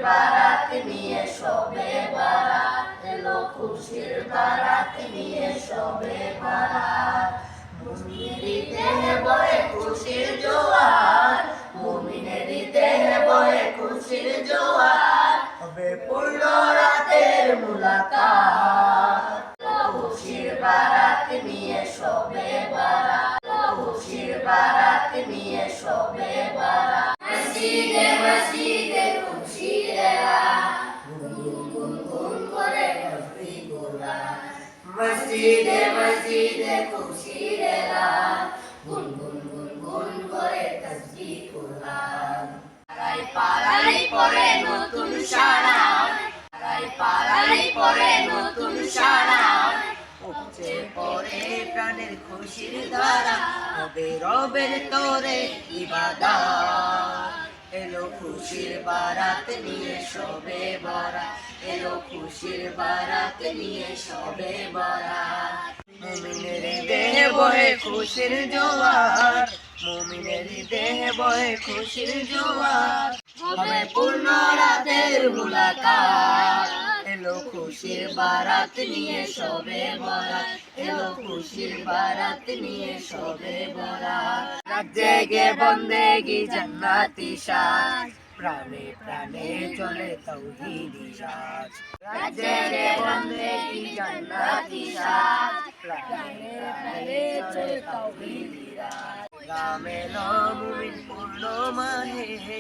বারাত নিয়ে শবে বারাত, এলো খুশির বারাত নিয়ে শবে বারাত। মুমিনেরই দেহে বয়ে খুশির জোয়ার, মুমিনেরই দেহে বয়ে খুশির জোয়ার, হবে পূর্ণ রাতের মুলাকাত। খুশির বারাত নিয়ে শবে বারাত, খুশির বারাত নিয়ে শবে বারাত। মসজিদে মসজিদে খুশির এলান, গুন গুন গুন করে তাসবিহ কুরআন। মসজিদে মসজিদে খুশির এলান, গুন গুন গুন গুন করে তাসবিহ কুরআন। পাড়ায় পাড়ায় পড়ে নতুন সারা, পাড়ায় পাড়ায় পড়ে নতুন সারা, উপচে পড়ে প্রাণের খুশির ধারা, হবে রবের তরে ইবাদত। এলো খুশির বারাত নিয়ে শবে বরাত, এলো খুশির বারাত নিয়ে শবে বরাত। মুমিনের দেহে বহে খুশির জোয়ার, মুমিনের দেহে বহে খুশির জোয়ার, হবে পূর্ণ রাতের মুলাকাত। এলো খুশির বারাত নিয়ে শবে বরাত, এলো খুশির বারাত নিয়ে শবে বরাত। রাত জেগে বন্দেগি জান্নাতি সাজ, প্রাণে প্রাণে চলে তাওহীদি রাজ। রাত জেগে বন্দেগি জান্নাতি সাজ, প্রাণে প্রাণে চলে তাওহীদি রাজ। পয়গাম এলো মুমিন পূর্ণ মাহে,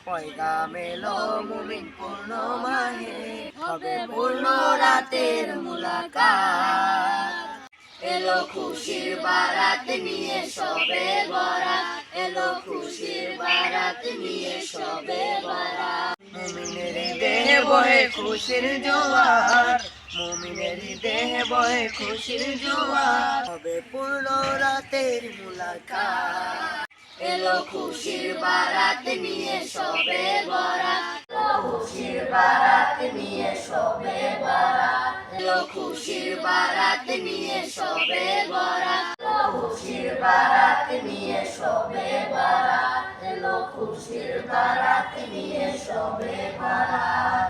পয়গাম এলো মুমিন পূর্ণ মাহে, হবে পূর্ণ রাতের মুলাকাত। এলো খুশির বারাত নিয়ে শবে বরাত, এলো খুশির বারাত নিয়ে শবে বরাত। মুমিনের দেহে বহে খুশির জোয়ার, মুমিনের দেহে বহে খুশির জোয়ার, হবে পূর্ণ রাতের মুলাকাত। এলো খুশির বারাত নিয়ে শবে বরাত, খুশির বারাত নিয়ে শবে বারাত। এলো খুশির বারাত নিয়ে শবে বরাত, খুশির বারাত নিয়ে শবে বারাত। এলো খুশির বারাত নিয়ে শবে বারাত।